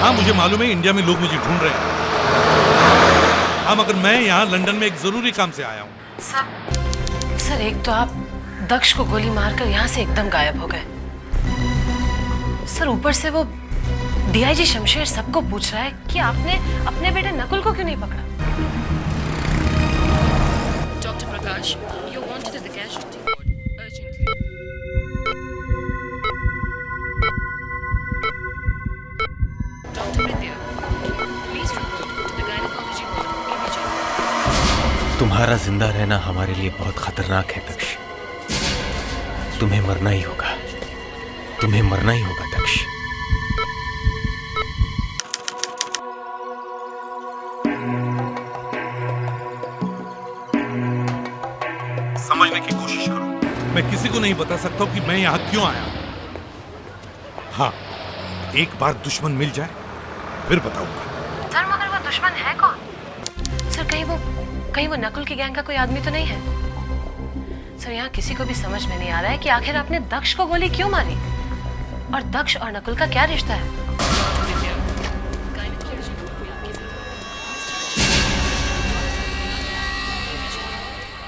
हाँ मुझे मालूम है इंडिया में लोग मुझे ढूंढ रहे हैं। हाँ मगर मैं यहाँ लंदन में एक जरूरी काम से आया हूँ। सर एक तो आप दक्ष को गोली मारकर यहाँ से एकदम गायब हो गए। सर ऊपर से वो डीआईजी शमशेर सबको पूछ रहा है कि आपने अपने बेटे नकुल को क्यों नहीं पकड़ा। Doctor Prakash, you wanted at the casualty ward urgently. Doctor Vidya, please report to the gynaecology ward immediately. तुम्हारा जिंदा रहना हमारे लिए बहुत खतरनाक है दक्ष। तुम्हें मरना ही होगा, तुम्हें मरना ही होगा दक्ष। समझने की कोशिश करो। मैं किसी को नहीं बता सकता हूँ कि मैं यहाँ क्यों आया। हाँ एक बार दुश्मन मिल जाए फिर बताऊंगा। सर मगर वो दुश्मन है कौन? सर कहीं वो नकुल की गैंग का कोई आदमी तो नहीं है? सर यहाँ किसी को भी समझ में नहीं आ रहा है कि आखिर आपने दक्ष को गोली क्यों मारी और दक्ष और नकुल का क्या रिश्ता है।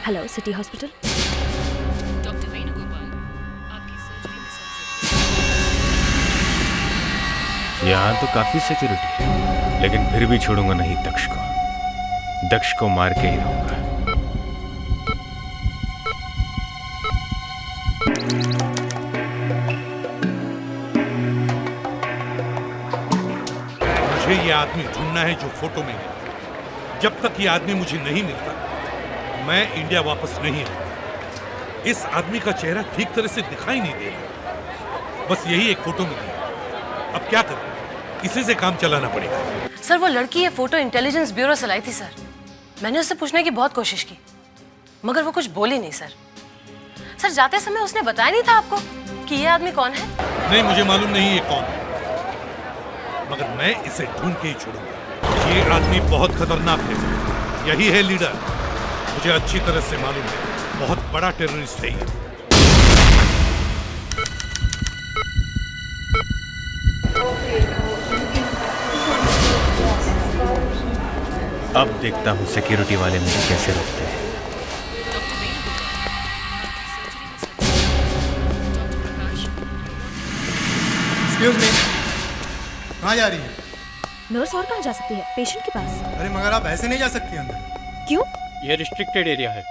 Hello city hospital. Doctor Venugopal, आपकी सर्जरी में यहाँ तो काफी सिक्योरिटी है, लेकिन फिर भी छोड़ूंगा नहीं दक्ष को। दक्ष को मार के ही रहूंगा। मुझे ये आदमी ढूंढना है जो फोटो में है। जब तक ये आदमी मुझे नहीं मिलता मैं इंडिया वापस नहीं आऊंगा। इस आदमी का चेहरा ठीक तरह से दिखाई नहीं दे रहा। बस यही एक फोटो मिली है। अब क्या करें, इसी से काम चलाना पड़ेगा। सर वो लड़की ये फोटो इंटेलिजेंस ब्यूरो से लाई थी सर। मैंने उससे पूछने की बहुत कोशिश की मगर वो कुछ बोली नहीं सर। सर जाते समय उसने बताया नहीं था आपको कि ये आदमी कौन है? नहीं मुझे मालूम नहीं ये कौन है, मगर मैं इसे ढूंढ के ही छोड़ूंगा। ये आदमी बहुत खतरनाक है। यही है लीडर। मुझे अच्छी तरह से मालूम है, बहुत बड़ा टेररिस्ट है ये। अब देखता हूँ सिक्योरिटी वाले मुझे कैसे रोकते हैं। एक्सक्यूज मी, कहाँ जा रही है? नर्स और कहाँ जा सकती है? पेशेंट के पास। अरे मगर आप ऐसे नहीं जा सकती अंदर। क्यों? ये रिस्ट्रिक्टेड एरिया है,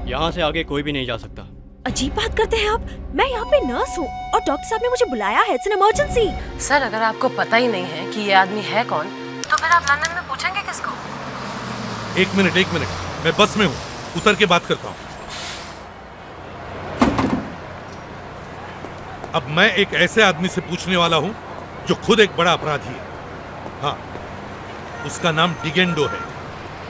यहाँ से आगे कोई भी नहीं जा सकता। अजीब बात करते हैं आप। मैं यहाँ पे नर्स हूँ और डॉक्टर साहब ने मुझे बुलाया है। It's an emergency. सर अगर आपको पता ही नहीं है कि ये आदमी है कौन तो फिर आप लंदन में पूछेंगे किसको? एक मिनट मैं बस में हूँ, उतर के बात करता हूँ। अब मैं एक ऐसे आदमी से पूछने वाला हूँ जो खुद एक बड़ा अपराधी है। हाँ उसका नाम डिगेंडो है।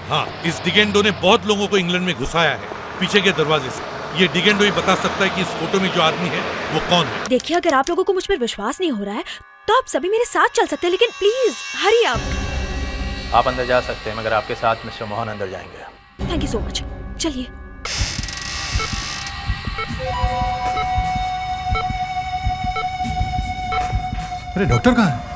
हाँ इस डिगेंडो ने बहुत लोगों को इंग्लैंड में घुसाया है पीछे के दरवाजे से। ये डिगेंडो ही बता सकता है कि इस फोटो में जो आदमी है वो कौन है। देखिए अगर आप लोगों को मुझ पर विश्वास नहीं हो रहा है तो आप सभी मेरे साथ चल सकते हैं, लेकिन प्लीज हरी आप। आप अंदर जा सकते हैं मगर आपके साथ मिस्टर मोहन अंदर जाएंगे। Thank you so much. चलिए। अरे डॉक्टर कहाँ है?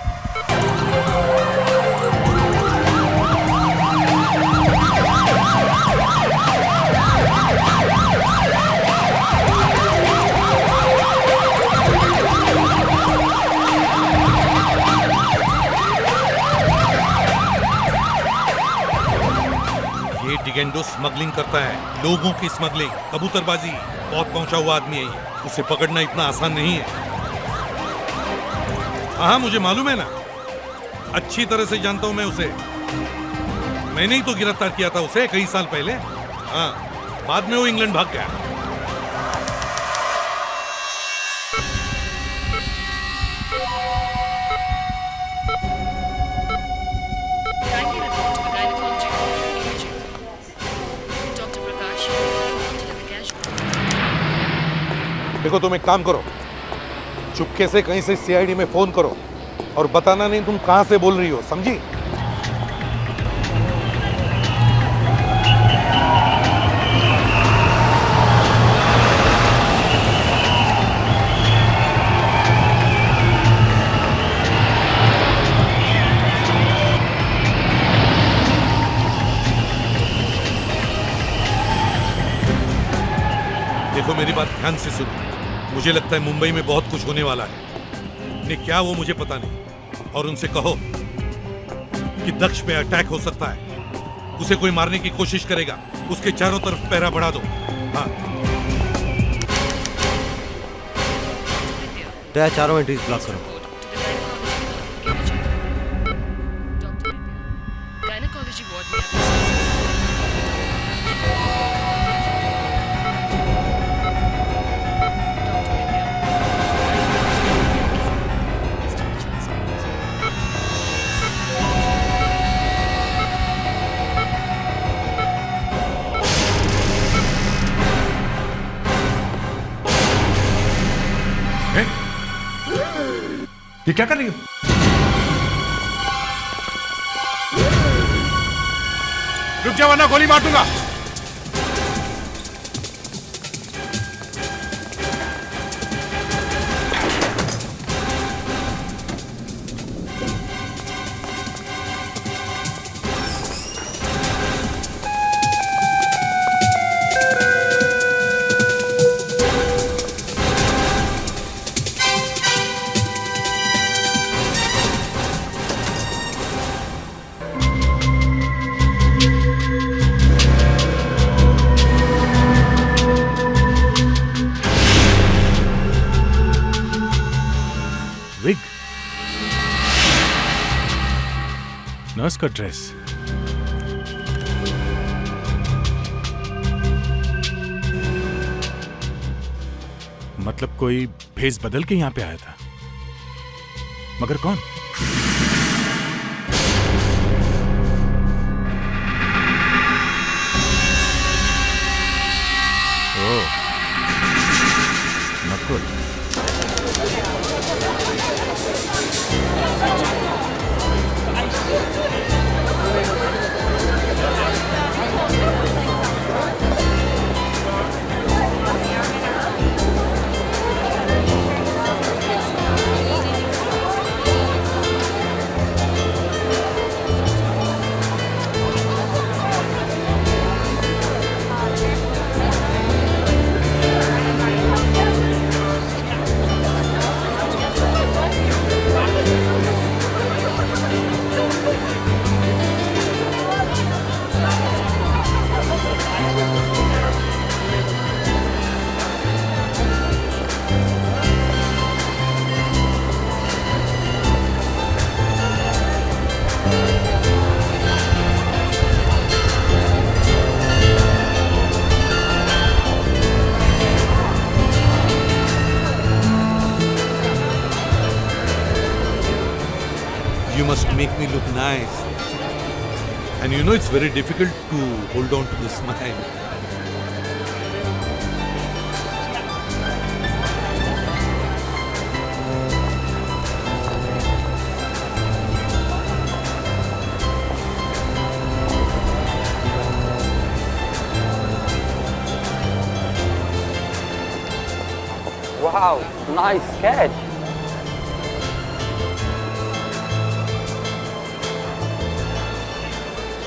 ये डिगेंडो स्मगलिंग करता है, लोगों की स्मगलिंग, कबूतरबाजी। बहुत पहुंचा हुआ आदमी है ये। उसे पकड़ना इतना आसान नहीं है। हाँ मुझे मालूम है ना, अच्छी तरह से जानता हूं मैं उसे। मैंने ही तो गिरफ्तार किया था उसे कई साल पहले। हाँ बाद में वो इंग्लैंड भाग गया। Kindly report to the gynecology ward immediately. Dr. Prakash, you wanted at the casualty. देखो तुम एक काम करो, चुपके से कहीं से सीआईडी में फोन करो और बताना नहीं तुम कहां से बोल रही हो, समझी? ध्यान से सुनो, मुझे लगता है मुंबई में बहुत कुछ होने वाला है। ने क्या वो मुझे पता नहीं। और उनसे कहो कि दक्ष पे अटैक हो सकता है, उसे कोई मारने की कोशिश करेगा, उसके चारों तरफ पहरा बढ़ा दो। हाँ, तो चारों एंट्रीज ब्लॉक करो। गायनेकोलॉजी वार्ड में ये क्या कर रही हो? रुक जा वरना गोली मार दूंगा। विग, नर्स का ड्रेस, मतलब कोई भेस बदल के यहां पे आया था, मगर कौन? ओह, Nakul. You must make me look nice. And you know it's very difficult to hold on to the smile. Wow, nice sketch.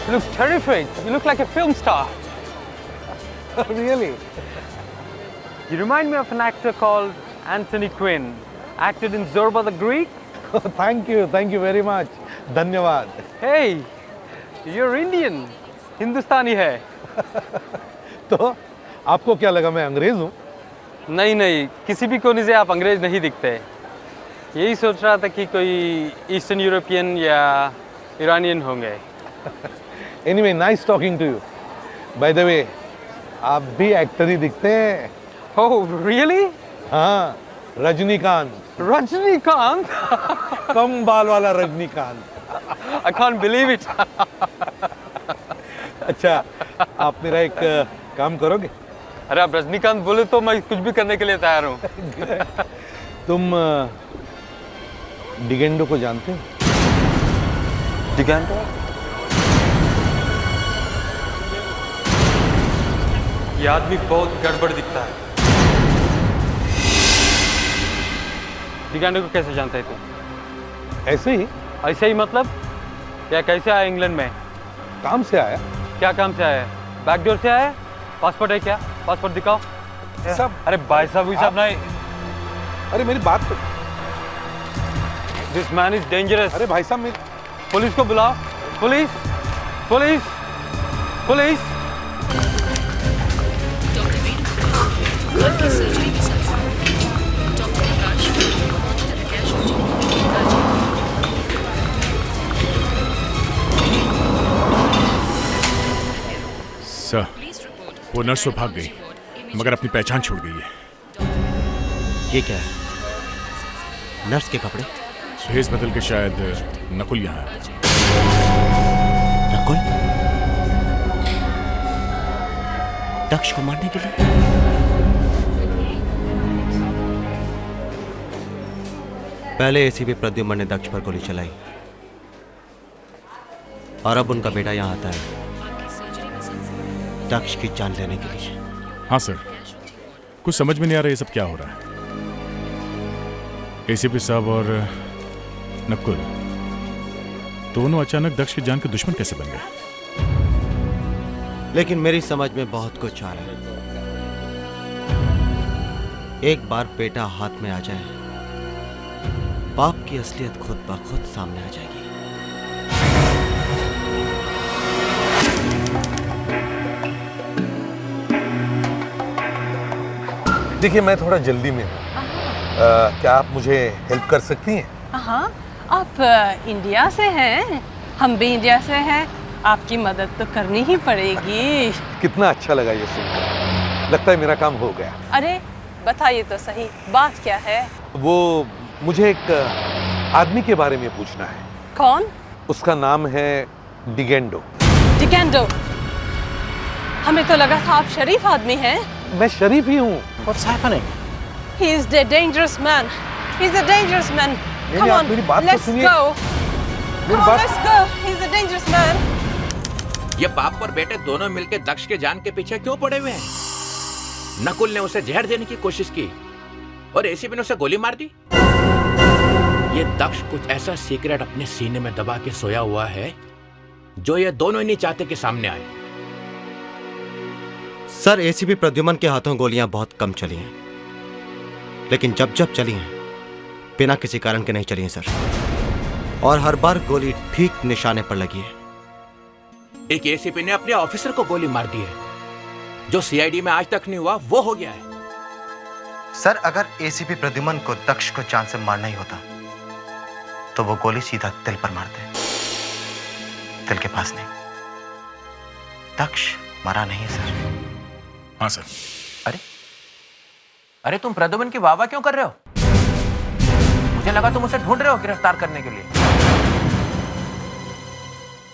You look terrific. You look like a film star. Really? You remind me of an actor called Anthony Quinn. Acted in Zorba the Greek. Thank you very much. Dhanyawad. Hey, you're Indian. Hindustani है. तो आपको क्या लगा मैं अंग्रेज हूँ? नहीं नहीं, किसी भी कोने से आप अंग्रेज नहीं दिखते। यही सोच रहा था कि कोई ईस्टर्न यूरोपियन या ईरानियन होंगे। Anyway, nice talking to you. By the way, आप भी एक्टर ही दिखते हैं। Oh, really? हाँ, रजनीकांत। रजनीकांत? कम बाल वाला Rajinikanth. I can't believe it. अच्छा, आप मेरा एक काम करोगे? अरे आप रजनीकांत बोले तो मैं कुछ भी करने के लिए तैयार हूँ। तुम डिगेंडो को जानते हो? डिगेंडो? ये आदमी बहुत गड़बड़ दिखता है। डिगेंडो को कैसे जानते है तुम? ऐसे ही। ऐसे ही मतलब? क्या कैसे आया इंग्लैंड में? काम से आया। क्या काम से आया? बैकडोर से आया? पासपोर्ट है क्या? पासपोर्ट दिखाओ। सब अरे भाई साहब ये सब नहीं। अरे मेरी बात तो, दिस मैन इज डेंजरस। अरे भाई साहब मेरी, पुलिस को बुलाओ। Police police police. डॉक्टर वेणु आपकी सर्जरी में success. Doctor Prakash want to the casualty. Sir, वो नर्स तो भाग गई मगर अपनी पहचान छोड़ गई है। ये क्या है? नर्स के कपड़े? भेस बदल के शायद नकुल यहाँ है। नकुल? दक्ष को मारने के लिए? पहले एसीपी प्रद्युम्न ने दक्ष पर गोली चलाई और अब उनका बेटा यहाँ आता है दक्ष की जान लेने के लिए। हाँ सर, कुछ समझ में नहीं आ रहा ये सब क्या हो रहा है। एसीपी साहब और नकुल दोनों अचानक दक्ष की जान के दुश्मन कैसे बन गए? लेकिन मेरी समझ में बहुत कुछ आ रहा है। एक बार बेटा हाथ में आ जाए, बाप की असलियत खुद ब खुद सामने आ जाएगी। देखिए मैं थोड़ा जल्दी में हूँ, क्या आप मुझे हेल्प कर सकती हैं? हाँ, आप इंडिया से हैं, हम भी इंडिया से हैं, आपकी मदद तो करनी ही पड़ेगी। कितना अच्छा लगा ये सुनकर, लगता है मेरा काम हो गया। अरे बताइए तो सही, बात क्या है? वो मुझे एक आदमी के बारे में पूछना है। कौन? उसका नाम है डिगेंडो। डिगेंडो? हमें तो लगा था आप शरीफ आदमी हैं। मैं शरीफ ही हूँ। What's happening? He is a dangerous man. He's a dangerous man. Come on, मेरी बात तो let's सुनिए। go. मेरी Come on, बात- let's go. He's a dangerous man. ये बाप और बेटे दोनों मिलकर दक्ष के जान के पीछे क्यों पड़े हुए हैं? नकुल ने उसे जहर देने की कोशिश की और एसीपी ने उसे गोली मार दी। ये दक्ष कुछ ऐसा सीक्रेट अपने सीने में दबा के सोया हुआ है जो ये दोनों ही नहीं चाहते कि सामने आए। सर, एसीपी प्रद्युम्न के हाथों गोलियां बहुत कम चली हैं, लेकिन जब जब चली हैं बिना किसी कारण के नहीं चली हैं सर, और हर बार गोली ठीक निशाने पर लगी है। एक एसीपी ने अपने ऑफिसर को गोली मार दी है, जो सीआईडी में आज तक नहीं हुआ वो हो गया है। सर, अगर एसीपी प्रद्युम्न को दक्ष को जान से मारना ही होता तो वो गोली सीधा दिल पर मारते, दिल के पास नहीं। दक्ष मरा नहीं सर। हाँ सर। अरे तुम प्रद्युम्न की वाहवाह क्यों कर रहे हो? मुझे लगा तुम उसे ढूंढ रहे हो गिरफ्तार करने के लिए।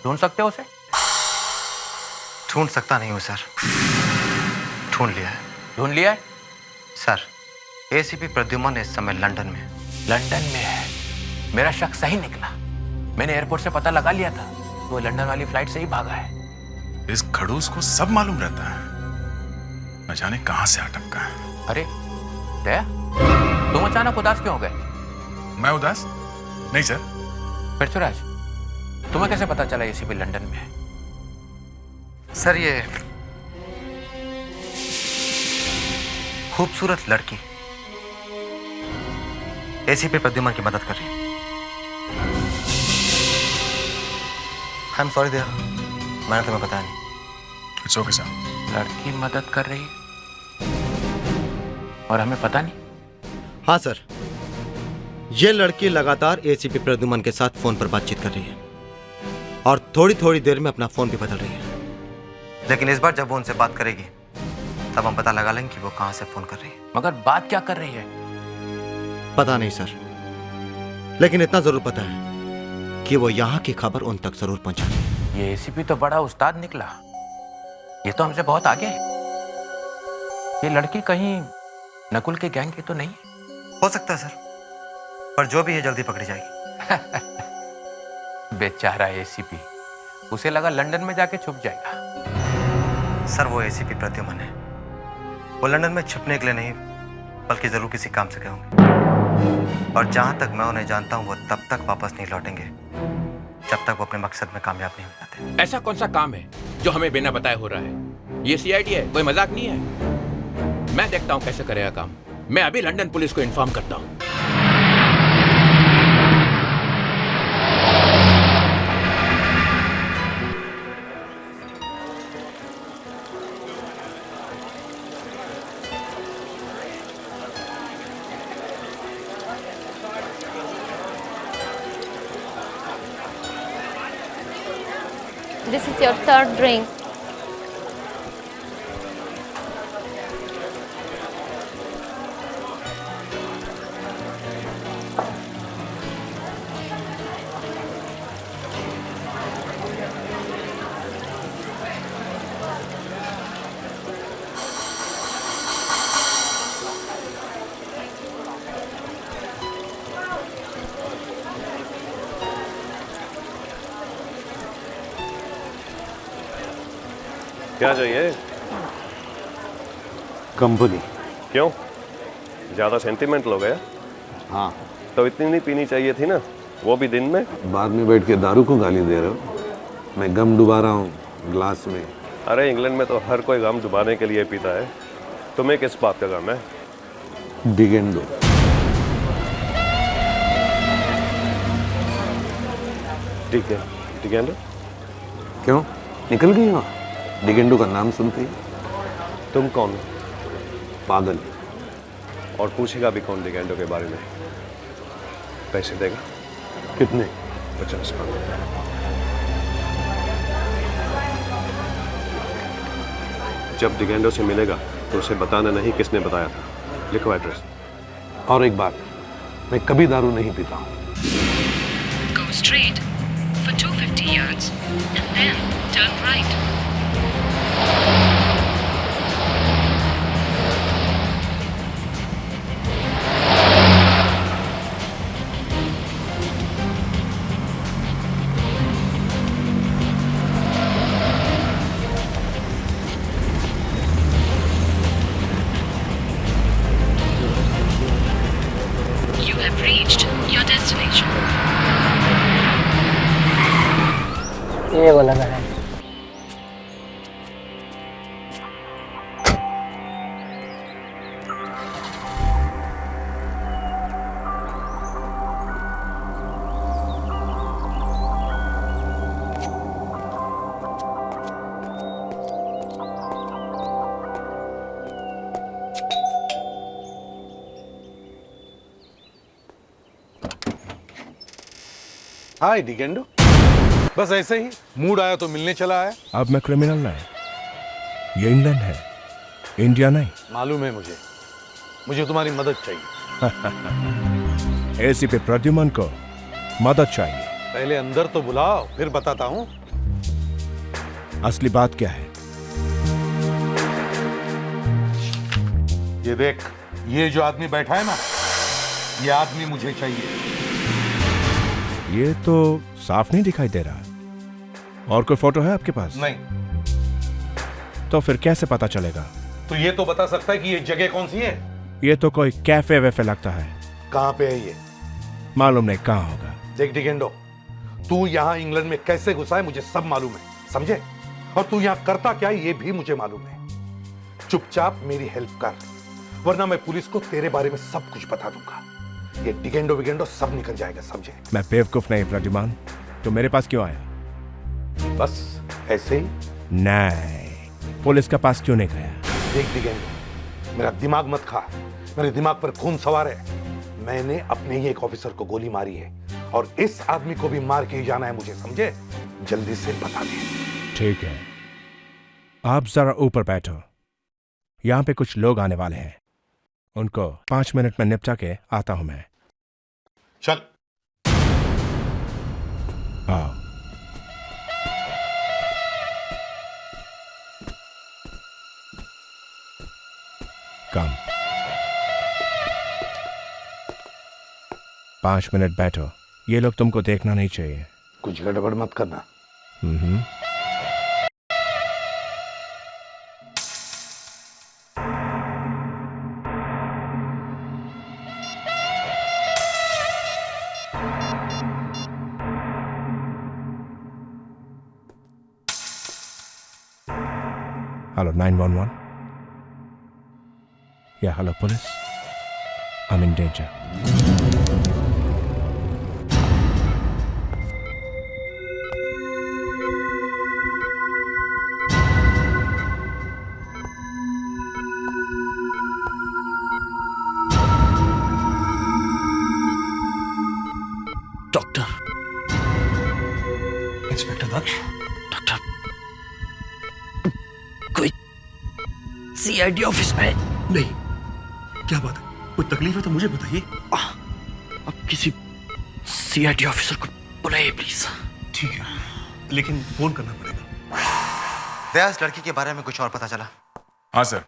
ढूंढ सकते हो उसे? ढूंढ सकता नहीं हूं सर, ढूंढ लिया है। ढूंढ लिया है? सर, एसीपी प्रद्युम्न इस समय लंदन में। लंदन में है? मेरा शक सही निकला। मैंने एयरपोर्ट से पता लगा लिया था, वो लंदन वाली फ्लाइट से ही भागा है। इस खड़ूस को सब मालूम रहता है, न जाने कहां से अटका है। अरे दया, तुम अचानक उदास क्यों हो गए? मैं उदास नहीं सर। पृथ्वीराज, तुम्हें कैसे पता चला एसीपी लंदन में है? सर, ये खूबसूरत लड़की एसीपी प्रद्युम्न की मदद कर रही है। आई एम सॉरी दया, मैंने तुम्हें बताया नहीं। It's okay sir. लड़की मदद कर रही और हमें पता नहीं? हाँ सर, ये लड़की लगातार एसीपी प्रद्युम्न के साथ फोन पर बातचीत कर रही है और थोड़ी थोड़ी देर में अपना फोन भी बदल रही है। लेकिन इस बार जब वो उनसे बात करेगी तब हम पता लगा लेंगे कि वो कहां से फोन कर रही है। मगर बात क्या कर रही है? पता नहीं सर, लेकिन इतना जरूर पता है कि वो यहाँ की खबर उन तक जरूर पहुंचाएगी। ये एसीपी तो बड़ा उस्ताद निकला, ये तो हमसे बहुत आगे है। ये लड़की कहीं नकुल के गैंग की तो नहीं? हो सकता है सर, पर जो भी है जल्दी पकड़ी जाएगी। बेचारा एसीपी, उसे लगा लंदन में जाके छुप जाएगा। सर, वो एसीपी प्रद्युम्न है, वो लंदन में छुपने के लिए नहीं बल्कि जरूर किसी काम से गए होंगे, और जहां तक मैं उन्हें जानता हूं वो तब तक वापस नहीं लौटेंगे जब तक वो अपने मकसद में कामयाब नहीं हो जाते। ऐसा कौन सा काम है जो हमें बिना बताए हो रहा है? ये सीआईडी है, कोई मजाक नहीं है। मैं देखता हूँ कैसे करेगा काम। मैं अभी लंदन पुलिस को इन्फॉर्म करता हूँ। This is your third drink. क्या चाहिए? कंपनी। क्यों? ज़्यादा सेंटिमेंटल हो गया? हाँ। तो इतनी नहीं पीनी चाहिए थी ना, वो भी दिन में। बाद में बैठ के दारू को गाली दे रहे हो? मैं गम डुबा रहा हूँ ग्लास में। अरे इंग्लैंड में तो हर कोई गम डुबाने के लिए पीता है। तुम्हें किस बात का गम है? डिगेंडो। ठीक है, डिगेंडो। क्यों? निकल गई हो डिगेंडो का नाम सुनते ही? तुम कौन हो? पागल। और पूछेगा भी कौन डिगेंडो के बारे में? पैसे देगा? कितने? 50 पाउंड। जब डिगेंडो से मिलेगा तो उसे बताना नहीं किसने बताया था। लिखो एड्रेस। और एक बात, मैं कभी दारू नहीं पीता हूँ। Go straight for 250 yards and then turn right. You have reached your destination. ये बोला था। हाय डिगेंडो। बस ऐसे ही मूड आया तो मिलने चला आया। अब मैं क्रिमिनल नहीं, ये इंग्लैंड है, इंडिया नहीं। मालूम है मुझे तुम्हारी मदद चाहिए। एसीपी प्रद्युमन को मदद चाहिए। पहले अंदर तो बुलाओ, फिर बताता हूँ। असली बात क्या है? ये देख, ये जो आदमी बैठा है ना, ये आदमी मुझे चाहिए। ये तो साफ नहीं दिखाई दे रहा। और कोई फोटो है आपके पास? नहीं। तो फिर कैसे पता चलेगा? तो ये तो बता सकता है कि ये जगह कौन सी है? ये तो कोई कैफे वैफे लगता है। कहाँ पे है ये? मालूम नहीं कहाँ होगा। देख डिगेंडो, तू यहाँ इंग्लैंड में कैसे घुसा है मुझे सब मालूम है, समझे? और तू यहाँ करता क्या है ये भी मुझे मालूम है। चुपचाप मेरी हेल्प कर, वरना मैं पुलिस को तेरे बारे में सब कुछ बता दूंगा। ये डिगेंडो विगेंडो सब निकल जाएगा, समझे? मैं बेवकूफ नहीं प्रद्युमन, तो मेरे पास क्यों आया? बस ऐसे ही? नहीं, पुलिस के पास क्यों नहीं गया? देख डिगेंडो, मेरा दिमाग मत खा, मेरे दिमाग पर खून सवार है। मैंने अपने ही एक ऑफिसर को गोली मारी है और इस आदमी को भी मार के ही जाना है मुझे, समझे? जल्दी से बता दे। ठीक है, आप जरा ऊपर बैठो, यहां पे कुछ लोग आने वाले हैं, उनको 5 मिनट में निपटा के आता हूं मैं। चल। आओ। कम। 5 मिनट बैठो, ये लोग तुमको देखना नहीं चाहिए। कुछ गड़बड़ मत करना। हेलो 911। या hello police, I am in danger. Doctor, inspector Daksh, doctor, कोई सीआईडी ऑफिस में? नहीं, क्या बात है? कोई तकलीफ है तो मुझे बताइए। अब किसी सीआईडी ऑफिसर को बुलाइए प्लीज। ठीक है, लेकिन फोन करना पड़ेगा। दया, इस लड़की के बारे में कुछ और पता चला? हाँ सर,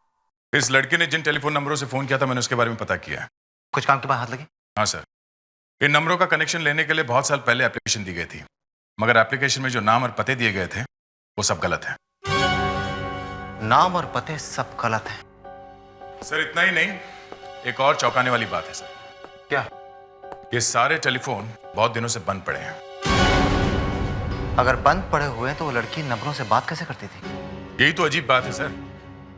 इस लड़के ने जिन टेलीफोन नंबरों से फोन किया था मैंने उसके बारे में पता किया है। कुछ काम के बाद हाथ लगे? हाँ सर, इन नंबरों का कनेक्शन लेने के लिए बहुत साल पहले एप्लीकेशन दी गई थी, मगर एप्लीकेशन में जो नाम और पते दिए गए थे वो सब गलत है। नाम और पते सब गलत हैं? सर इतना ही नहीं, एक और चौंकाने वाली बात है सर। क्या? ये सारे टेलीफोन बहुत दिनों से बंद पड़े हैं। अगर बंद पड़े हुए हैं तो वो लड़की नंबरों से बात कैसे करती थी? यही तो अजीब बात है सर।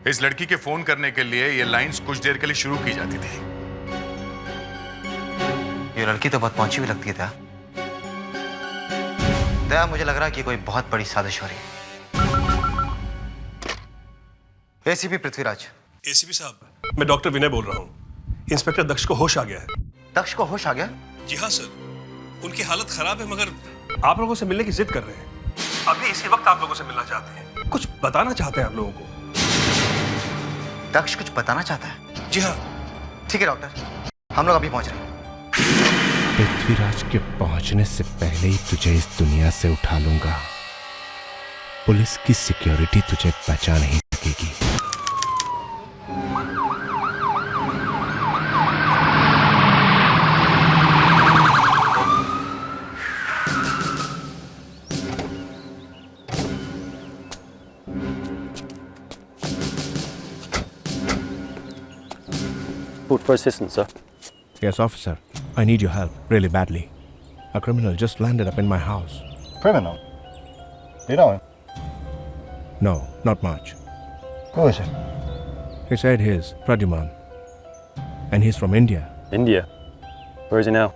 इस लड़की के फोन करने के लिए ये लाइंस कुछ देर के लिए शुरू की जाती थी। ये लड़की तो बहुत पहुंची हुई लगती है। दया, मुझे लग रहा है कि कोई बहुत बड़ी साजिश हो रही है। एसीपी पृथ्वीराज। एसीपी साहब, मैं डॉक्टर विनय बोल रहा हूँ। इंस्पेक्टर दक्ष को होश आ गया है। दक्ष को होश आ गया? जी हाँ सर, उनकी हालत खराब है, मगर आप लोगों से मिलने की जिद कर रहे हैं। अभी इसी वक्त आप लोगों से मिलना चाहते हैं, कुछ बताना चाहते हैं आप लोगों को। दक्ष कुछ बताना चाहता है? जी हाँ। ठीक है डॉक्टर, हम लोग अभी पहुंच रहे हैं। पृथ्वीराज के पहुंचने से पहले ही तुझे इस दुनिया से उठा लूंगा। पुलिस की सिक्योरिटी तुझे बचा नहीं सकेगी। Report for assistance, sir. Yes, officer. I need your help really badly. A criminal just landed up in my house. Criminal? You know him? No, not much. Who is it? He said he's Pradyuman. And he's from India. India? Where is he now?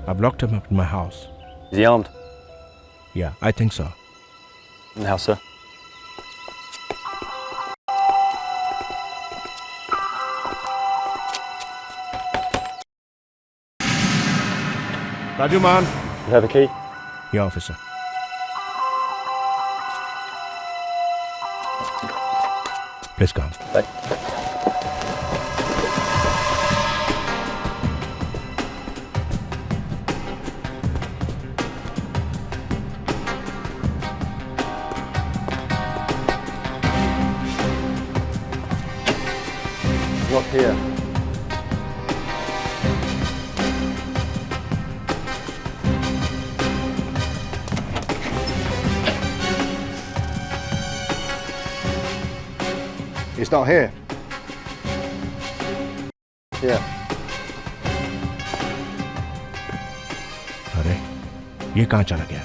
I've locked him up in my house. Is he armed? Yeah, I think so. In the house, sir. Pradyuman. You have a key? Yeah, officer. Please come. Bye. Look here. He's not here. Yeah. अरे, ये कहाँ चला गया?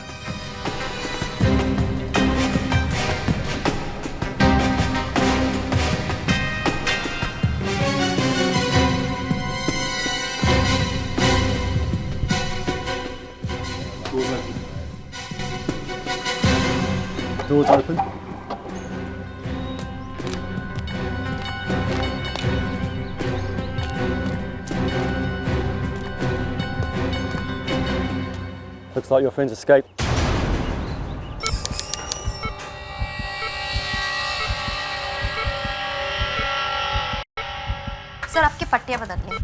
Doors open. Looks like your friends escaped. Sir, आपकी पट्टियां बदल लें।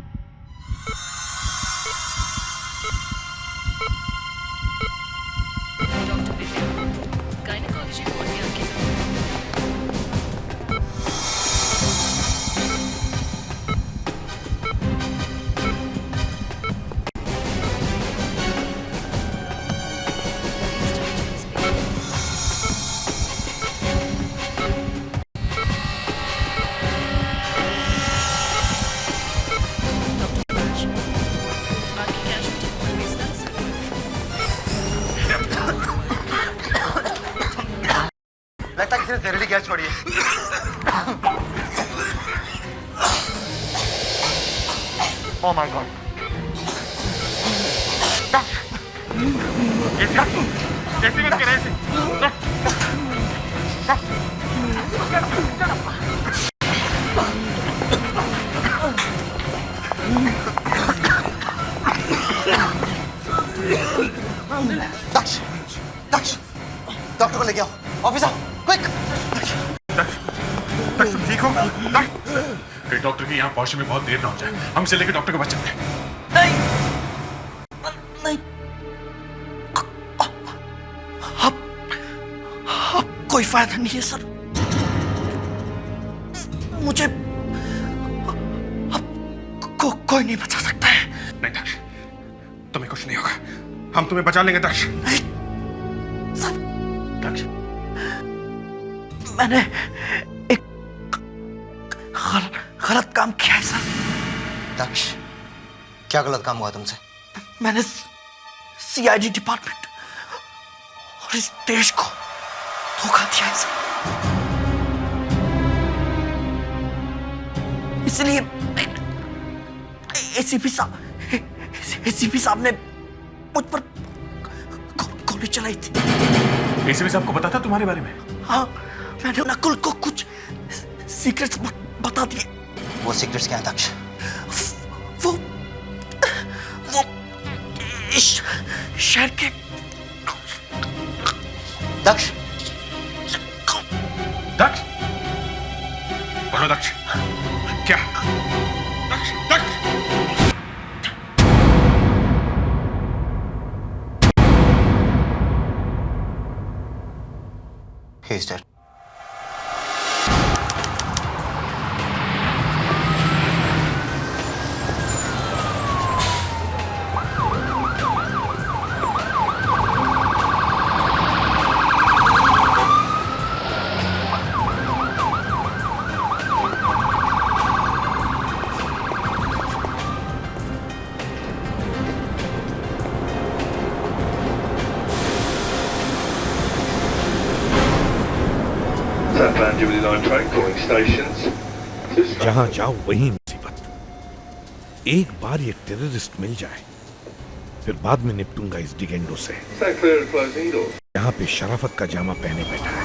Gynaecology ward में आपकी जरूरत लगता है किसी ने जहरीली गैस छोड़ी है। Oh my God. कैसे बंद करे इसे? दक्ष, दक्ष, डॉक्टर को लेके आओ। Officer, quick. दक्ष, तुम ठीक हो? दक्ष, कहीं डॉक्टर की यहाँ पहुंचने में बहुत देर ना हो जाए। हम इसे लेकर डॉक्टर के पास चलते हैं। नहीं, अब कोई फायदा नहीं है सर। मुझे अब कोई नहीं बचा सकता है। नहीं दक्ष, तुम्हें कुछ नहीं होगा। हम तुम्हें बचा लेंगे दक्ष। सर, दक्ष, मैंने एक गलत काम किया है सर। दक्ष, क्या गलत काम हुआ तुमसे? मैंने सीआईडी डिपार्टमेंट और इस देश को धोखा दिया है सर। इसलिए एसीपी साहब ने मुझ पर गोली चलाई थी। एसीपी साहब को पता था तुम्हारे बारे में? हाँ, मैंने नकुल को कुछ सीक्रेट्स बता दिए। वो सीक्रेट्स क्या है दक्ष? वो इस शहर के दक्ष, दक्ष, बोलो दक्ष, क्या? दक्ष, दक्ष। He is dead. जहां जाओ वहीं मुसीबत। एक बार ये टेररिस्ट मिल जाए, फिर बाद में निपटूंगा इस डिगेंडो से। यहाँ पे शराफत का जामा पहने बैठा है।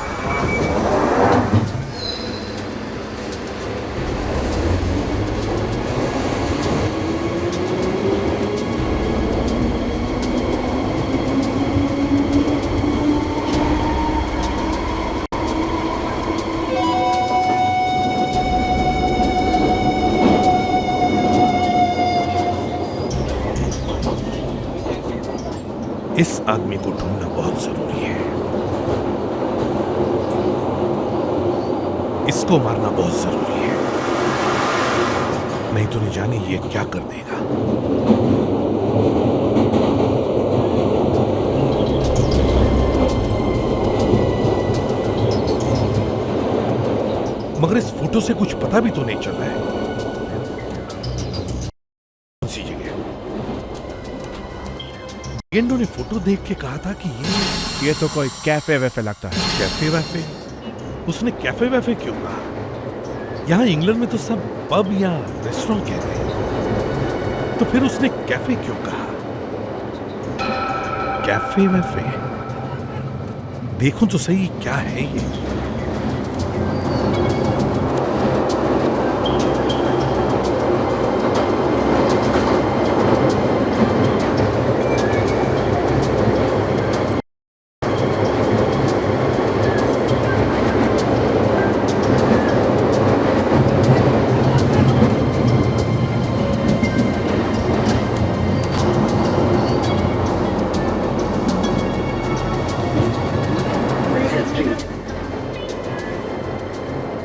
इस आदमी को ढूंढना बहुत जरूरी है। इसको मारना बहुत जरूरी है, नहीं तो नहीं जाने ये क्या कर देगा। मगर इस फोटो से कुछ पता भी तो नहीं चल रहा है। कौन सी जगह? गेंडो ने फोटो देख के कहा था कि ये तो कोई कैफे वैफे लगता है। कैफे वैफे? उसने कैफे वैफे क्यों कहा? यहाँ इंग्लैंड में तो सब पब या रेस्टोरेंट कहते हैं, तो फिर उसने कैफे क्यों कहा? कैफे वैफे? देखो तो सही क्या है ये।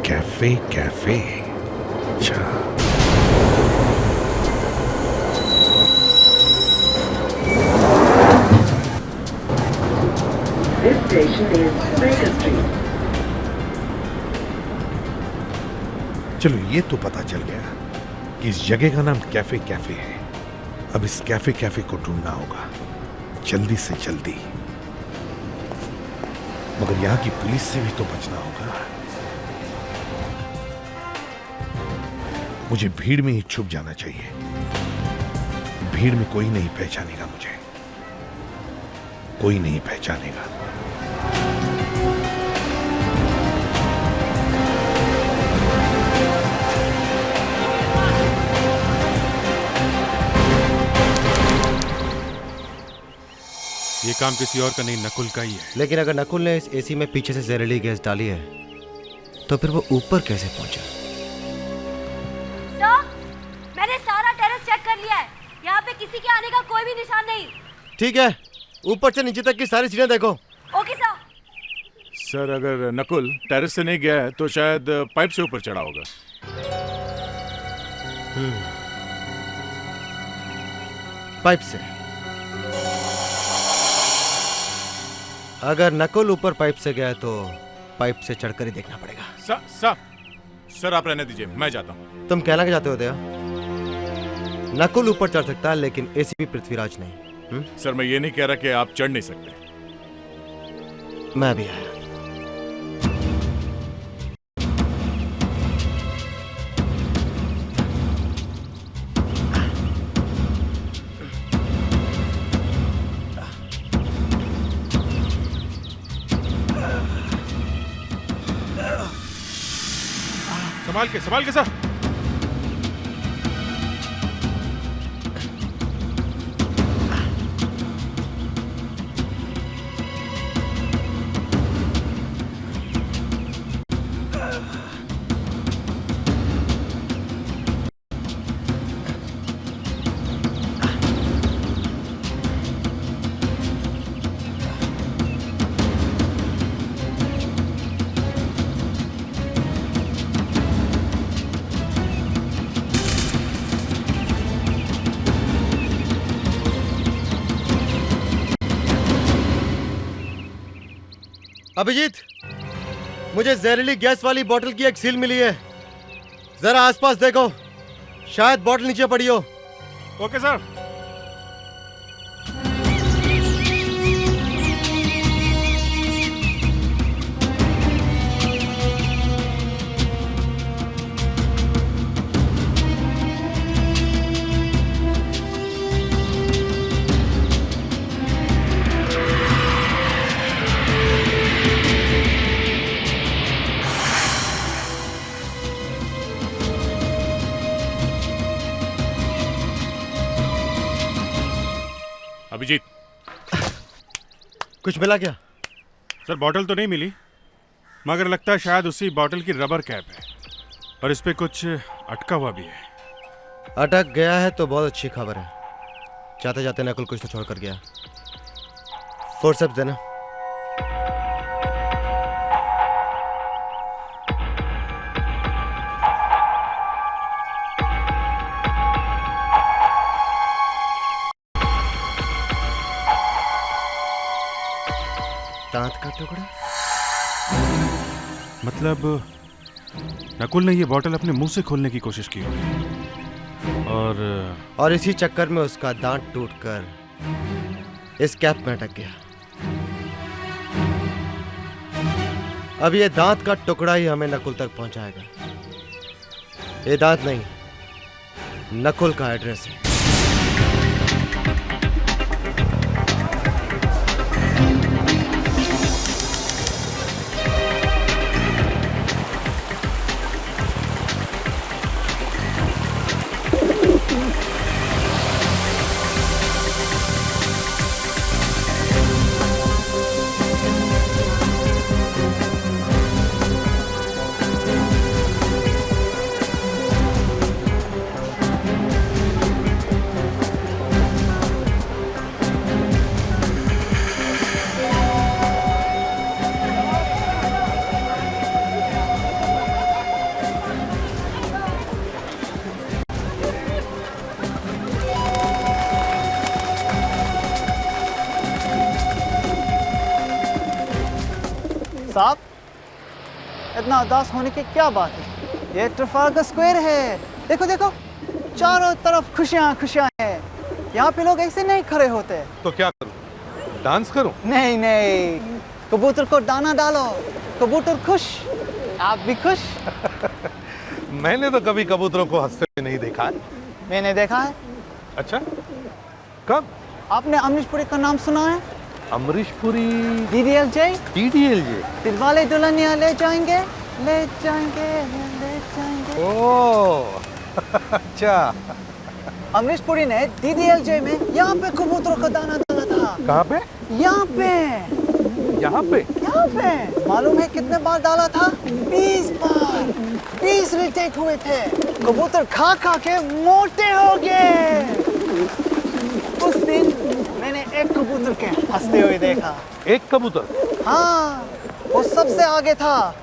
कैफे कैफे, अच्छा। This station is Baker Street. चलो ये तो पता चल गया कि इस जगह का नाम कैफे कैफे है। अब इस कैफे कैफे को ढूंढना होगा जल्दी से जल्दी। मगर यहाँ की पुलिस से भी तो बचना होगा। मुझे भीड़ में ही छुप जाना चाहिए। भीड़ में कोई नहीं पहचानेगा मुझे, कोई नहीं पहचानेगा। ये काम किसी और का नहीं, नकुल का ही है। लेकिन अगर नकुल ने इस एसी में पीछे से जहरीली गैस डाली है तो फिर वो ऊपर कैसे पहुंचा? सर, मैंने सारा टेरेस चेक कर लिया है, यहाँ पे किसी के आने का कोई भी निशान नहीं। ठीक है, ऊपर से नीचे तक की सारी सीढ़ियां देखो। Okay sir. सर, अगर नकुल टेरेस से नहीं गया है तो शायद पाइप से ऊपर चढ़ा होगा। पाइप से? अगर नकुल ऊपर पाइप से गया है तो पाइप से चढ़कर ही देखना पड़ेगा। सर आप रहने दीजिए, मैं जाता हूँ। तुम कहना क्या चाहते हो दया? नकुल ऊपर चढ़ सकता है लेकिन एसीपी पृथ्वीराज नहीं। सर मैं ये नहीं कह रहा कि आप चढ़ नहीं सकते। मैं भी आया। संभाल के सर। अभिजीत, मुझे जहरीली गैस वाली बोतल की एक सील मिली है, जरा आसपास देखो, शायद बोतल नीचे पड़ी हो। Okay sir. अभिजीत, कुछ मिला क्या? सर बॉटल तो नहीं मिली, मगर लगता है शायद उसी बॉटल की रबर कैप है और इस पे कुछ अटका हुआ भी है। अटक गया है तो बहुत अच्छी खबर है। जाते जाते नकुल कुछ तो छोड़ कर गया। फोर्सेप्स देना। दांत का टुकड़ा? मतलब नकुल ने ये बॉटल अपने मुंह से खोलने की कोशिश की और इसी चक्कर में उसका दांत टूटकर इस कैप में अटक गया। अब ये दांत का टुकड़ा ही हमें नकुल तक पहुंचाएगा। ये दांत नहीं, नकुल का एड्रेस है। साहब, इतना उदास होने की क्या बात है? ये ट्रफालगर स्क्वायर है, देखो देखो, चारों तरफ खुशियां खुशियां हैं। यहाँ पे लोग ऐसे नहीं खड़े होते। तो क्या करूं? डांस करूं? नहीं नहीं, कबूतर को दाना डालो, कबूतर खुश, आप भी खुश। मैंने तो कभी कबूतरों को हंसते हुए नहीं देखा है। मैंने देखा है। अच्छा, कब? आपने अमरीश पुरी का नाम सुना है? अमरीश पुरी? DDLJ? DDLJ? दिलवाले दुल्हनिया ले जाएंगे, ले जाएंगे, ले जाएंगे। ओह, अच्छा। अमरीश पुरी ने DDLJ में यहाँ पे कबूतरों का दाना डाला था। कहाँ पे? यहाँ पे। यहाँ पे? यहाँ पे। मालूम है कितने बार डाला था? 20 बार। 20 रिटेक हुए थे। कबूतर खा खा के मोटे हो गए। उस दिन मैंने एक कबूतर के हंसते हुए देखा। एक कबूतर? हाँ, वो सबसे आगे था।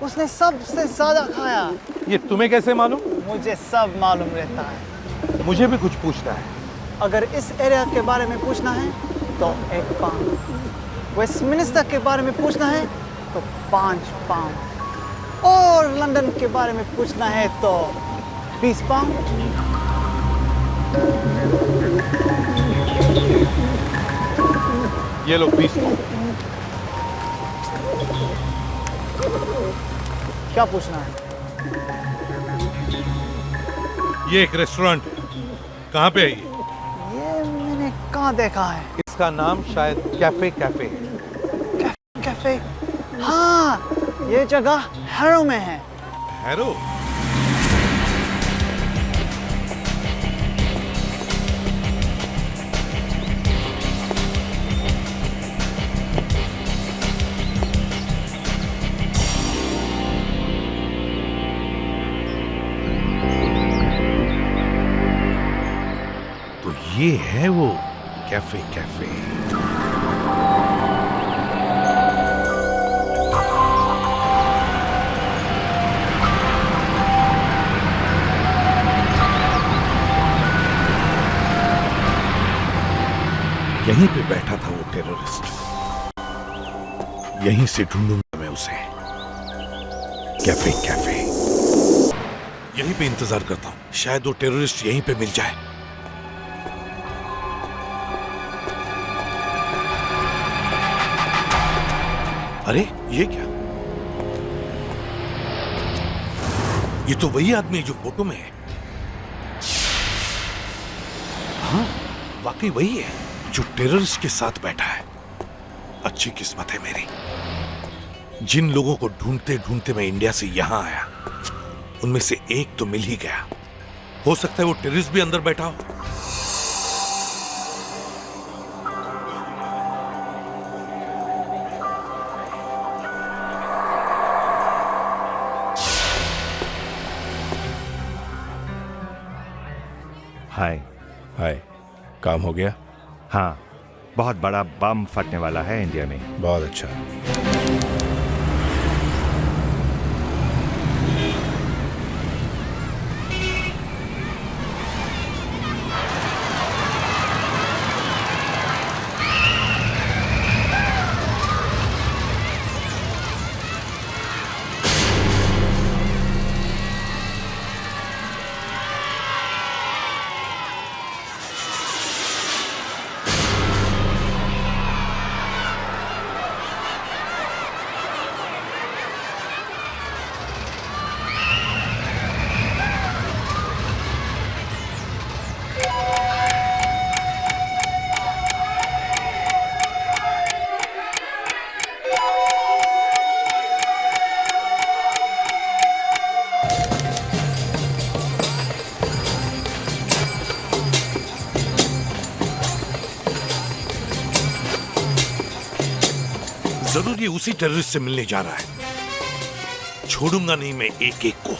उसने सबसे ज्यादा खाया। ये तुम्हें कैसे मालूम? मुझे सब मालूम रहता है। मुझे भी कुछ पूछना है। अगर इस एरिया के बारे में पूछना है तो 1 पाउंड, वेस्टमिनिस्टर के बारे में पूछना है तो 5 पाउंड, और लंदन के बारे में पूछना है तो 20 पाउंड। ये लो 20 पाउंड। क्या पूछना है? ये एक रेस्टोरेंट है, कहाँ पे है ये? ये मैंने कहाँ देखा है? इसका नाम शायद कैफे कैफे है। कैफे? हाँ, ये जगह हैरो में है। हैरो? ये है वो कैफे कैफे। यहीं पे बैठा था वो टेररिस्ट। यहीं से ढूंढूंगा मैं उसे। Cafe cafe. यहीं पे इंतजार करता हूं, शायद वो टेररिस्ट यहीं पे मिल जाए। अरे ये क्या? ये तो वही आदमी है जो फोटो में है। हाँ, वाकई वही है जो टेररिस्ट के साथ बैठा है। अच्छी किस्मत है मेरी। जिन लोगों को ढूंढते ढूंढते मैं इंडिया से यहां आया, उनमें से एक तो मिल ही गया। हो सकता है वो टेररिस्ट भी अंदर बैठा हो। हाय। हाय। काम हो गया? हाँ, बहुत बड़ा बम फटने वाला है इंडिया में। बहुत अच्छा। जरूर ये उसी टेररिस्ट से मिलने जा रहा है। छोड़ूंगा नहीं मैं एक एक को।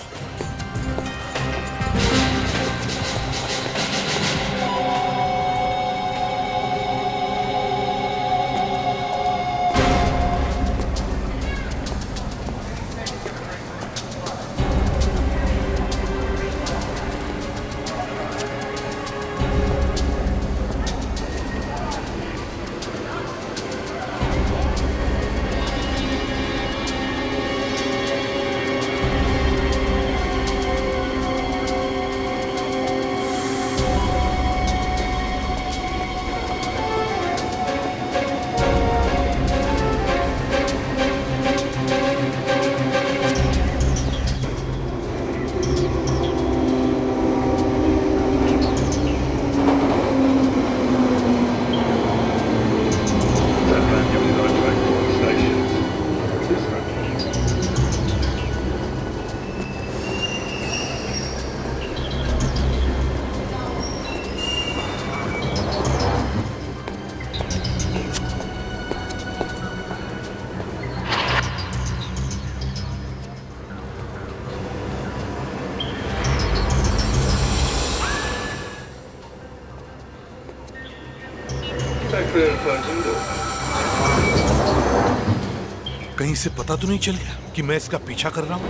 कहीं से पता तो नहीं चल गया कि मैं इसका पीछा कर रहा हूँ?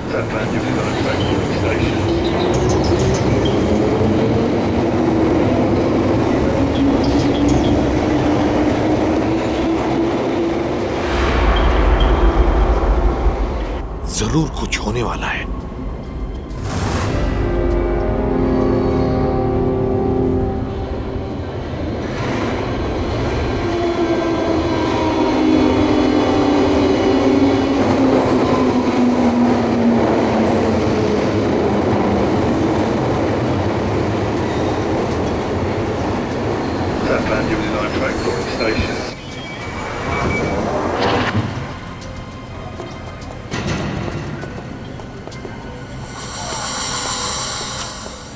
जरूर कुछ होने वाला है।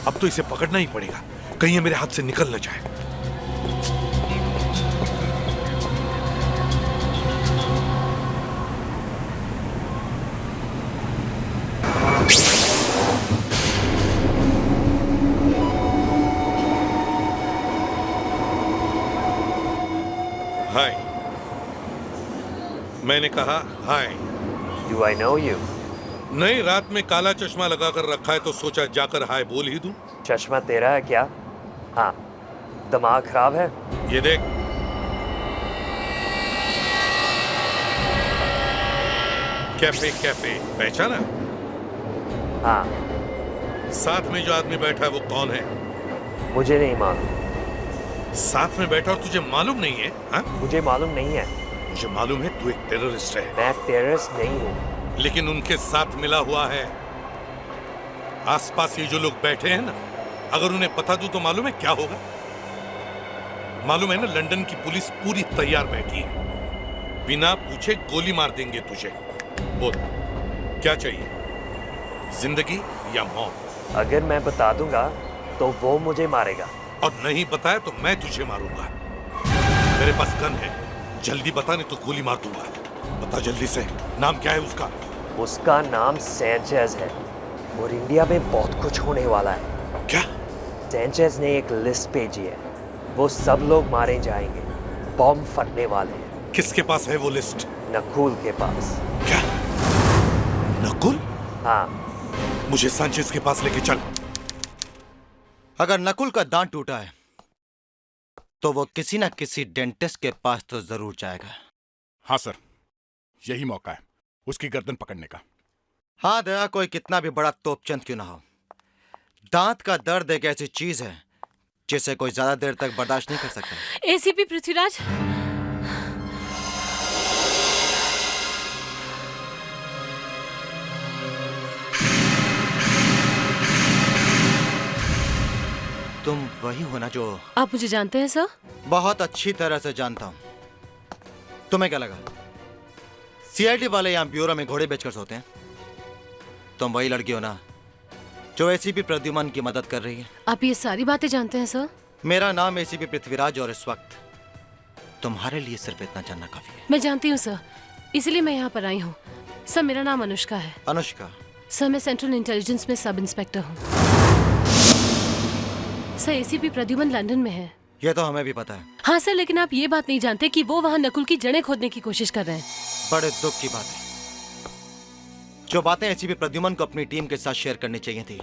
अब तो इसे पकड़ना ही पड़ेगा, कहीं ये मेरे हाथ से निकल न जाए। हाय, मैंने कहा हाय। Do I know you? नहीं, रात में काला चश्मा लगाकर रखा है तो सोचा जाकर हाय बोल ही दूं। चश्मा तेरा है क्या? हाँ। दिमाग खराब है? ये देख, कैफे कैफे पहचाना? हाँ। साथ में जो आदमी बैठा है वो कौन है? मुझे नहीं मालूम। साथ में बैठा और तुझे मालूम नहीं है? हाँ? मुझे मालूम नहीं है। मुझे मालूम है तू एक टेररिस्ट है। मैं टेररिस्ट नहीं हूँ। लेकिन उनके साथ मिला हुआ है। आसपास ये जो लोग बैठे हैं ना, अगर उन्हें पता दूं तो मालूम है क्या होगा? मालूम है ना, लंदन की पुलिस पूरी तैयार बैठी है, बिना पूछे गोली मार देंगे तुझे। बोल क्या चाहिए, जिंदगी या मौत? अगर मैं बता दूंगा तो वो मुझे मारेगा, और नहीं बताया तो मैं तुझे मारूंगा। मेरे पास गन है, जल्दी बता नहीं तो गोली मार दूंगा। बता जल्दी से, नाम क्या है उसका? उसका नाम सैंचेज है और इंडिया में बहुत कुछ होने वाला है। क्या? सैंचेज ने एक लिस्ट भेजी है, वो सब लोग मारे जाएंगे, बॉम्ब फटने वाले हैं। किसके पास है वो लिस्ट? नकुल के पास। क्या? नकुल? हाँ। मुझे सैंचेज के पास लेके चल। अगर नकुल का दांत टूटा है तो वो किसी न किसी डेंटिस्ट के पास तो जरूर जाएगा। हाँ सर, यही मौका है उसकी गर्दन पकड़ने का। हाँ दया, कोई कितना भी बड़ा तोपचंद क्यों ना हो, दांत का दर्द एक ऐसी चीज है जिसे कोई ज्यादा देर तक बर्दाश्त नहीं कर सकता। एसीपी पृथ्वीराज, तुम वही हो ना जो... आप मुझे जानते हैं सर? बहुत अच्छी तरह से जानता हूं। तुम्हें क्या लगा सीआईडी वाले यहां ब्यूरो में घोड़े बेचकर सोते हैं? तुम वही लड़की हो ना जो एसीपी प्रद्युमन की मदद कर रही है? आप ये सारी बातें जानते हैं सर? मेरा नाम एसीपी पृथ्वीराज और इस वक्त तुम्हारे लिए सिर्फ इतना जानना काफी है। मैं जानती हूँ सर, इसलिए मैं यहाँ पर आई हूँ। सर मेरा नाम अनुष्का है। अनुष्का? सर मैं सेंट्रल इंटेलिजेंस में सब इंस्पेक्टर हूँ। सर एसीपी प्रद्युमन लंदन में है। यह तो हमें भी पता है। हाँ सर, लेकिन आप ये बात नहीं जानते कि वो वहाँ नकुल की जड़ें खोदने की कोशिश कर रहे हैं। बड़े दुख की बात है। जो बातें एसीपी प्रद्युमन को अपनी टीम के साथ शेयर करनी चाहिए थी,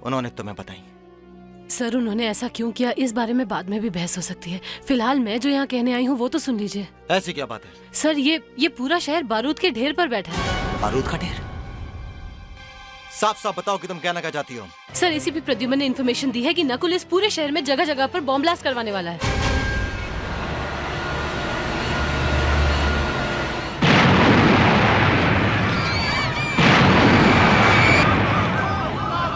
उन्होंने तुम्हें बताई। सर उन्होंने ऐसा क्यों किया, इस बारे में बाद में भी बहस हो सकती है। फिलहाल मैं जो यहाँ कहने आई हूँ वो तो सुन लीजिए। ऐसी क्या बात है? सर ये पूरा शहर बारूद के ढेर पर बैठा है। बारूद का ढेर? साफ साफ बताओ कि तुम कहना क्या चाहती हो। सर एसीपी प्रद्युमन ने इन्फॉर्मेशन दी है कि नकुल इस पूरे शहर में जगह जगह पर बॉम्ब ब्लास्ट करवाने वाला है।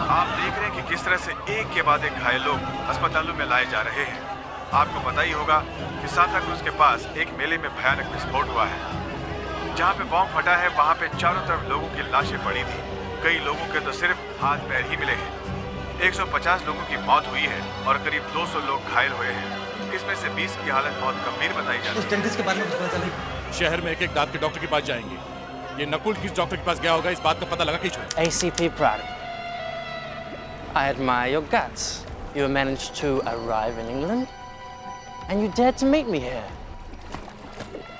आप देख रहे हैं कि किस तरह से एक के बाद एक घायल लोग अस्पतालों में लाए जा रहे हैं। आपको पता ही होगा कि सांता क्रूज के पास एक मेले में भयानक विस्फोट हुआ है। जहाँ पे बॉम्ब फटा है वहाँ पे चारों तरफ लोगों की लाशें पड़ी थी। कई लोगों के तो सिर्फ हाथ पैर ही मिले हैं। 150 लोगों की मौत हुई है और करीब 200 लोग घायल हुए हैं। इसमें से 20 की हालत बहुत गंभीर बताई जाती है। उस डेंटिस्ट के बारे में कुछ पता चला? शहर में एक एक दांत के डॉक्टर के पास जाएंगे। ये नकुल किस डॉक्टर के पास गया होगा, इस बात का पता लगा के छोड़। ACP Pradip, I admire your guts. You managed to arrive in England and you dared to meet me here.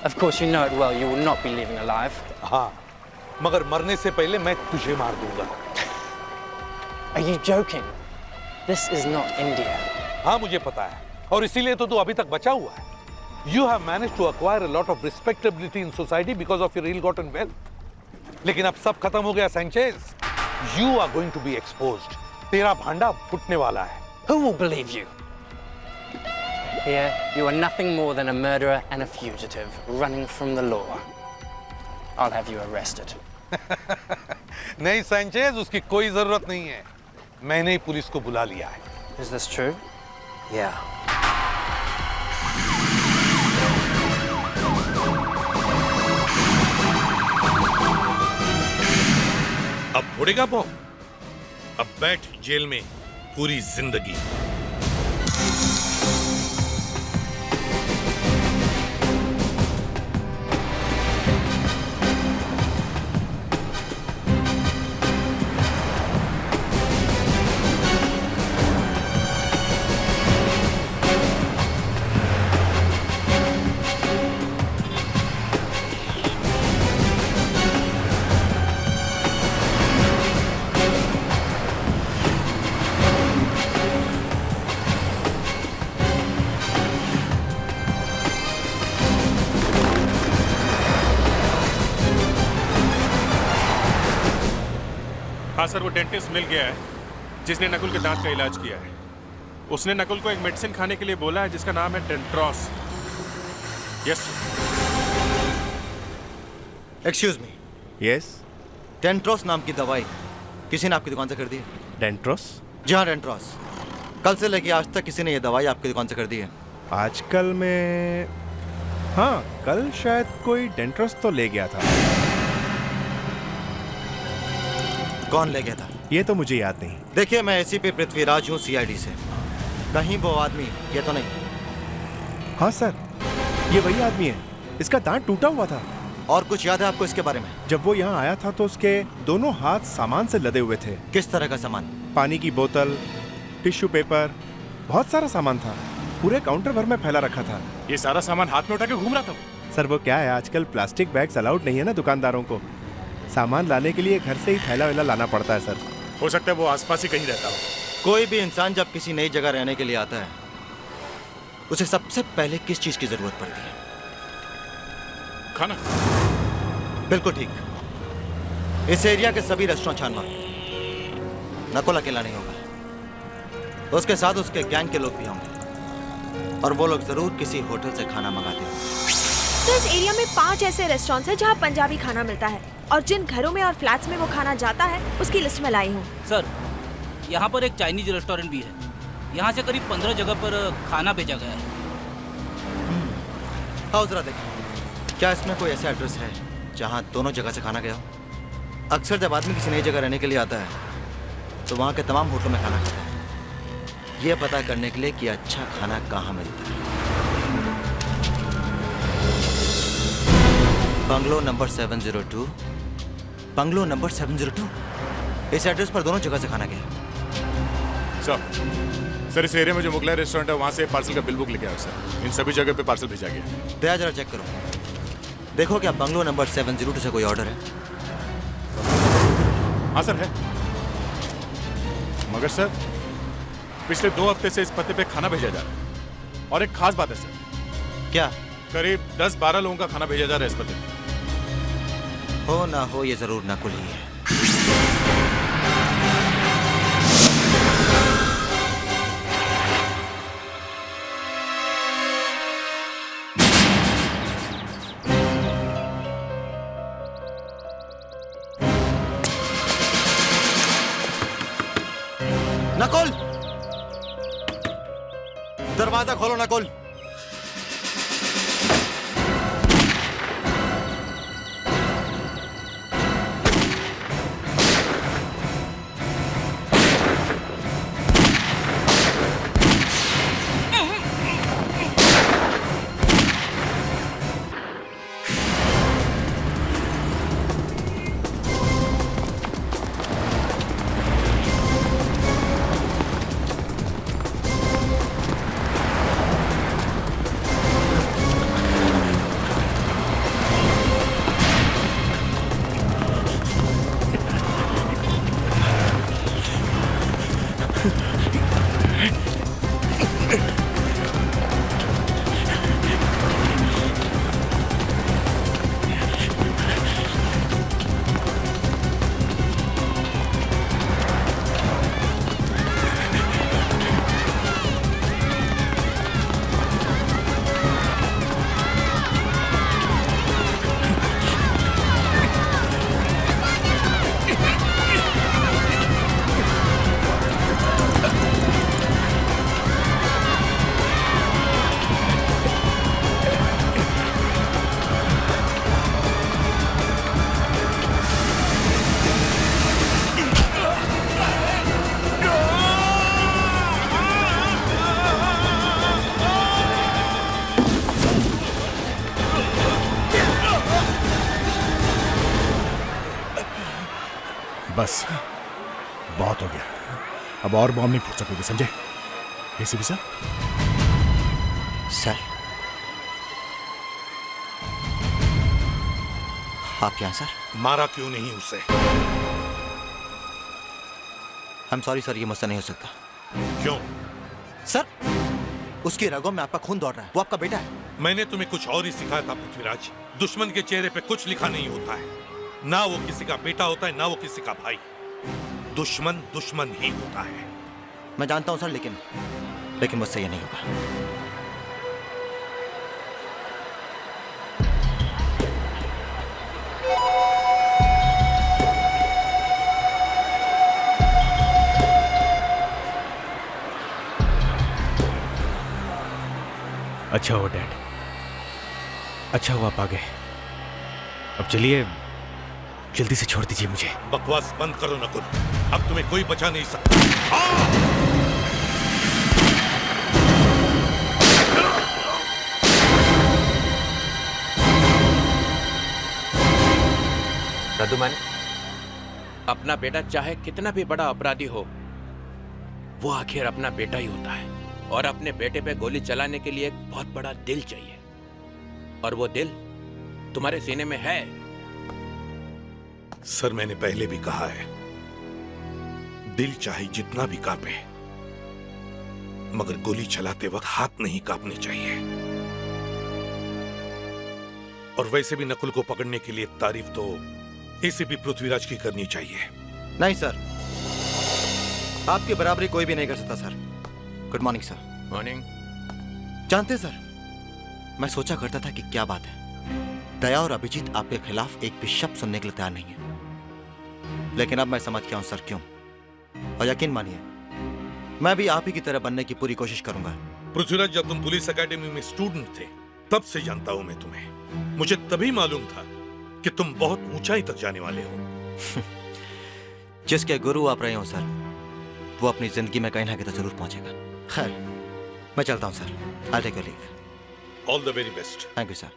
Of course, you know it well. You will not be leaving alive. हाँ, मगर मरने से पहले मैं तुझे मार दूंगा। Are you joking? This is not India. हाँ, मुझे पता है, और इसीलिए तो तू अभी तक बचा हुआ है। You have managed to acquire a lot of respectability in society because of your ill-gotten wealth. लेकिन अब सब खत्म हो गया, Sanchez. You are going to be exposed. तेरा भांडा फूटने वाला है। Who will believe you? Here, you are nothing more than a murderer and a fugitive running from the law. I'll have you arrested. नहीं सैंचेज, उसकी कोई जरूरत नहीं है। मैंने ही पुलिस को बुला लिया है। Is this true? Yeah. अब फोड़ेगा बॉम्ब? अब बैठ जेल में पूरी जिंदगी। हाँ सर, वो डेंटिस्ट मिल गया है जिसने नकुल के दांत का इलाज किया है। उसने नकुल को एक मेडिसिन खाने के लिए बोला है जिसका नाम है डेंट्रोस। यस। Excuse me. यस। डेंट्रोस नाम की दवाई किसी ने आपकी दुकान से खरीदी है? डेंट्रोस? जी हाँ, डेंट्रोस। कल से लेके आज तक किसी ने ये दवाई आपकी दुकान से खरीदी है? आजकल में हाँ, कल शायद कोई डेंट्रोस तो ले गया था। कौन ले गया था? ये तो मुझे याद नहीं। देखिए, मैं एसीपी पृथ्वीराज हूँ, सीआईडी से। कहीं वो आदमी ये तो नहीं? हाँ सर, ये वही आदमी है। इसका दांत टूटा हुआ था। और कुछ याद है आपको इसके बारे में? जब वो यहाँ आया था तो उसके दोनों हाथ सामान से लदे हुए थे। किस तरह का सामान? पानी की बोतल, टिश्यू पेपर, बहुत सारा सामान था। पूरे काउंटर भर में फैला रखा था। ये सारा सामान हाथ में उठा के घूम रहा था। सर वो क्या है, आजकल प्लास्टिक बैग्स अलाउड नहीं है ना दुकानदारों को। सामान लाने के लिए घर से ही थैला वैला लाना पड़ता है सर। हो सकता है वो आसपास ही कहीं रहता हो। कोई भी इंसान जब किसी नई जगह रहने के लिए आता है, उसे सबसे पहले किस चीज की जरूरत पड़ती है? खाना। बिल्कुल ठीक। इस एरिया के सभी रेस्टोरेंट छान मारो। नकुल अकेला नहीं होगा, उसके साथ उसके गैंग के लोग भी होंगे, और वो लोग जरूर किसी होटल से खाना मंगाते हैं। तो इस एरिया में 5 ऐसे रेस्टोरेंट्स हैं जहाँ पंजाबी खाना मिलता है, और जिन घरों में और फ्लैट्स में वो खाना जाता है उसकी लिस्ट में लाई हूँ। सर, यहाँ पर एक चाइनीज रेस्टोरेंट भी है। यहाँ से करीब 15 जगह पर खाना भेजा गया है। आओ जरा देखें, क्या इसमें कोई ऐसा एड्रेस है जहाँ दोनों जगह से खाना गया हो? अक्सर जब आदमी किसी नई जगह रहने के लिए आता है तो वहाँ के तमाम होटलों में खाना खाता है, ये पता करने के लिए कि अच्छा खाना कहाँ मिलता है। बंगलो नंबर 702, बंगलो नंबर 702, इस एड्रेस पर दोनों जगह से खाना गया। सर इस एरिया में जो मुगलाई रेस्टोरेंट है वहाँ से पार्सल का बिल बुक लेके आओ सर। इन सभी जगह पे पार्सल भेजा गया। दया जरा चेक करो, देखो क्या बंगलो नंबर 702 से कोई ऑर्डर है? हाँ सर है, मगर सर पिछले 2 हफ्ते से इस पते पे खाना भेजा जा रहा है। और एक खास बात है सर। क्या? करीब 10-12 लोगों का खाना भेजा जा रहा है इस पते पे। हो ना हो, ये जरूर नकुल ही है। नकुल, दरवाजा खोलो नकुल। बस बहुत हो गया, अब और बॉम्ब नहीं फूट सकोगे, समझे? ACP sir. सर आप यहाँ सर? मारा क्यों नहीं उसे? I'm sorry सर, ये मसला नहीं हो सकता। क्यों? सर उसकी रगों में आपका खून दौड़ रहा है, वो आपका बेटा है। मैंने तुम्हें कुछ और ही सिखाया था पृथ्वीराज। दुश्मन के चेहरे पे कुछ लिखा नहीं होता है, ना वो किसी का बेटा होता है ना वो किसी का भाई। दुश्मन दुश्मन ही होता है। मैं जानता हूं सर, लेकिन मुझसे ये नहीं होगा। अच्छा हुआ डैड, अच्छा हुआ आप आ गए। अब चलिए, जल्दी से छोड़ दीजिए मुझे। बकवास बंद करो नकुल, अब तुम्हें कोई बचा नहीं सकता। प्रद्युमन, अपना बेटा चाहे कितना भी बड़ा अपराधी हो, वो आखिर अपना बेटा ही होता है। और अपने बेटे पे गोली चलाने के लिए एक बहुत बड़ा दिल चाहिए, और वो दिल तुम्हारे सीने में है। सर मैंने पहले भी कहा है, दिल चाहे जितना भी कांपे, मगर गोली चलाते वक्त हाथ नहीं कांपने चाहिए। और वैसे भी नकुल को पकड़ने के लिए तारीफ तो एसीपी पृथ्वीराज की करनी चाहिए। नहीं सर, आपकी बराबरी कोई भी नहीं कर सकता sir. Good morning sir. Morning. जानते हैं सर, मैं सोचा करता था कि क्या बात है, दया और अभिजीत आपके खिलाफ एक भी शब्द सुनने के लिए तैयार नहीं है। लेकिन अब मैं समझ गया हूं सर क्यों। और यकीन मानिए, मैं भी आप ही की तरह बनने की पूरी कोशिश करूंगा। पृथ्वीराज, जब तुम पुलिस एकेडमी में स्टूडेंट थे तब से जानता हूं मैं तुम्हें। मुझे तभी मालूम था कि तुम बहुत ऊंचाई तक जाने वाले हो। जिसके गुरु आप रहे हो सर, वो अपनी जिंदगी में कहीं ना कहीं तो जरूर पहुंचेगा। खैर, मैं चलता हूं sir. I'll take your leave. All the very best. Thank you sir.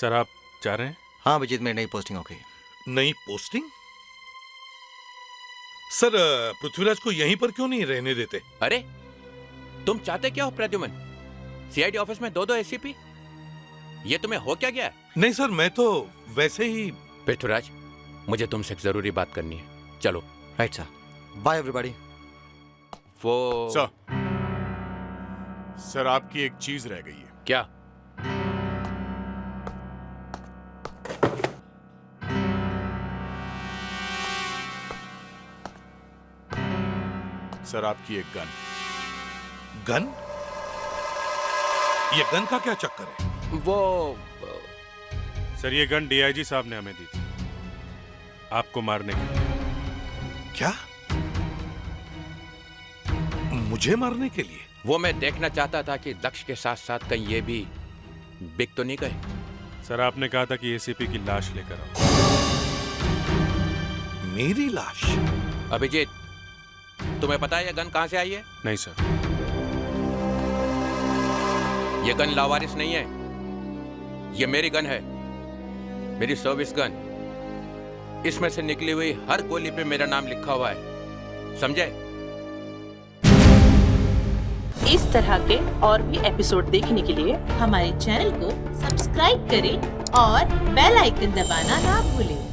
Sir आप जा रहे हैं? हाँ अभिजीत, मेरी नई पोस्टिंग हो गई। नई पोस्टिंग? सर पृथ्वीराज को यहीं पर क्यों नहीं रहने देते? अरे तुम चाहते क्या हो प्रद्युमन? सीआईडी ऑफिस में 2-2 एसीपी? ये तुम्हें हो क्या गया? नहीं सर, मैं तो वैसे ही। पृथ्वीराज, मुझे तुमसे एक जरूरी बात करनी है, चलो। Right sir, bye everybody. वो सर आपकी एक चीज रह गई है। क्या? सर आपकी एक गन। गन? ये गन का क्या चक्कर है? वो सर ये गन डीआईजी साहब ने हमें दी थी आपको मारने के लिए। क्या? मुझे मारने के लिए? वो मैं देखना चाहता था कि दक्ष के साथ साथ कहीं ये भी बिक तो नहीं गए। सर आपने कहा था कि एसीपी की लाश लेकर आओ। मेरी लाश? अभिजीत, तुम्हें पता है ये गन कहां से आई है? नहीं सर। ये गन लावारिस नहीं है, ये मेरी गन है, मेरी सर्विस गन। इसमें से निकली हुई हर गोली पे मेरा नाम लिखा हुआ है, समझे? इस तरह के और भी एपिसोड देखने के लिए हमारे चैनल को सब्सक्राइब करें और बेल आइकन दबाना ना भूलें।